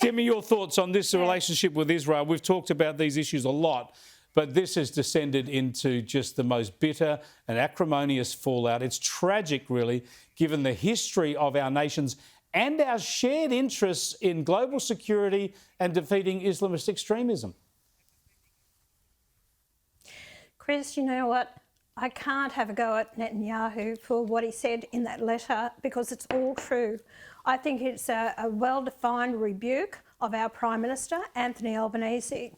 give me your thoughts on this relationship with Israel. We've talked about these issues a lot, but this has descended into just the most bitter and acrimonious fallout. It's tragic, really, given the history of our nations and our shared interests in global security and defeating Islamist extremism. Chris, you know what? I can't have a go at Netanyahu for what he said in that letter because it's all true. I think it's a well-defined rebuke of our Prime Minister, Anthony Albanese.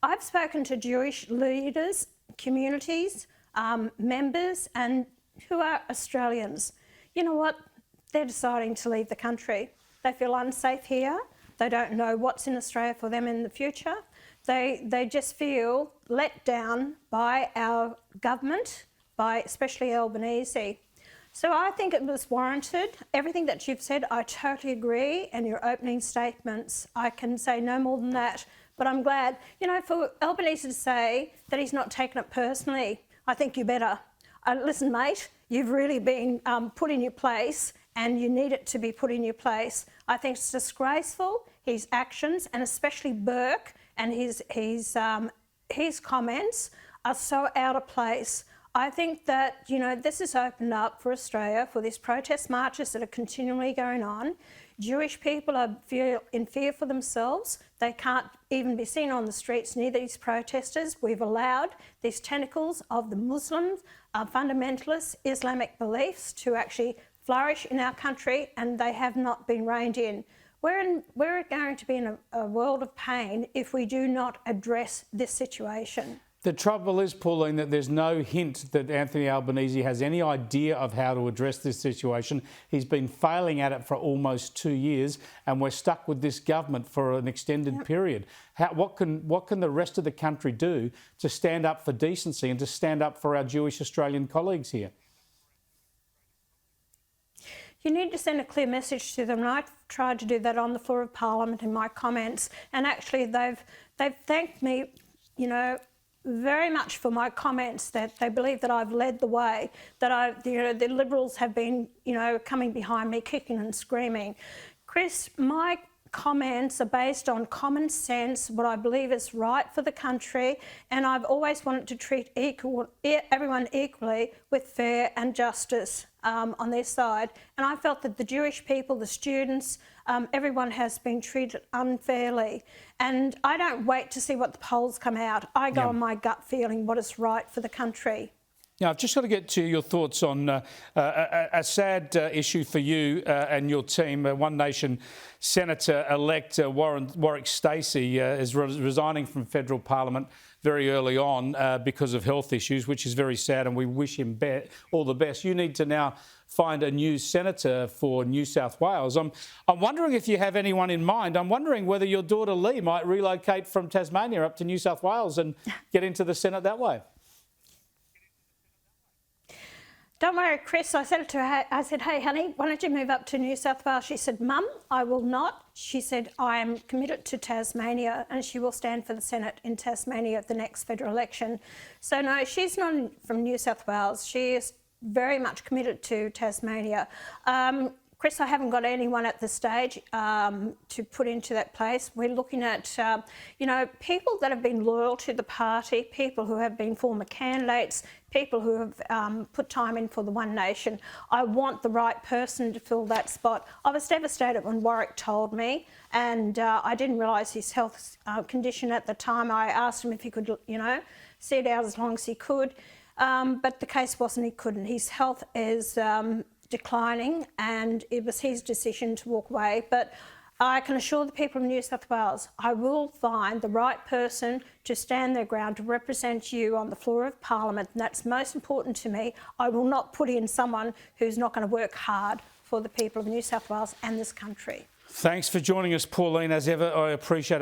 I've spoken to Jewish leaders, communities, members, and who are Australians. You know what? They're deciding to leave the country. They feel unsafe here. They don't know what's in Australia for them in the future. They just feel let down by our government, by especially Albanese. So I think it was warranted. Everything that you've said, I totally agree. And your opening statements, I can say no more than that. But I'm glad, you know, for Albanese to say that he's not taken it personally, I think you better. Listen, mate, you've really been put in your place and you need it to be put in your place. I think it's disgraceful, his actions, and especially Burke and his comments are so out of place. I think that, you know, this has opened up for Australia for these protest marches that are continually going on. Jewish people are in fear for themselves. They can't even be seen on the streets near these protesters. We've allowed these tentacles of the Muslims, fundamentalist Islamic beliefs to actually flourish in our country, and they have not been reined in. We're going to be in a world of pain if we do not address this situation. The trouble is, Pauline, that there's no hint that Anthony Albanese has any idea of how to address this situation. He's been failing at it for almost 2 years, and we're stuck with this government for an extended period. What can the rest of the country do to stand up for decency and to stand up for our Jewish Australian colleagues here? You need to send a clear message to them, and I've tried to do that on the floor of Parliament in my comments, and actually they've thanked me, you know, very much for my comments, that they believe that I've led the way, that the Liberals have been, you know, coming behind me, kicking and screaming. Chris, my comments are based on common sense, what I believe is right for the country, and I've always wanted to treat everyone equally with fair and justice on their side. And I felt that the Jewish people, the students, everyone has been treated unfairly. And I don't wait to see what the polls come out. I go on my gut feeling what is right for the country. Now, I've just got to get to your thoughts on a sad issue for you and your team. One Nation Senator-elect Warwick Stacey is resigning from federal parliament very early on because of health issues, which is very sad, and we wish him all the best. You need to now find a new senator for New South Wales. I'm wondering if you have anyone in mind. I'm wondering whether your daughter Lee might relocate from Tasmania up to New South Wales and get into the Senate that way. Don't worry, Chris. I said to her, I said, hey, honey, why don't you move up to New South Wales? She said, Mum, I will not. She said, I am committed to Tasmania, and she will stand for the Senate in Tasmania at the next federal election. So, no, she's not from New South Wales. She is very much committed to Tasmania. Chris, I haven't got anyone at this stage to put into that place. We're looking at, you know, people that have been loyal to the party, people who have been former candidates, people who have put time in for the One Nation. I want the right person to fill that spot. I was devastated when Warwick told me, and I didn't realise his health condition at the time. I asked him if he could, you know, see it out as long as he could, but the case wasn't he couldn't. His health is declining, and it was his decision to walk away. But I can assure the people of New South Wales, I will find the right person to stand their ground to represent you on the floor of Parliament, and that's most important to me. I will not put in someone who's not going to work hard for the people of New South Wales and this country. Thanks for joining us, Pauline, as ever. I appreciate it.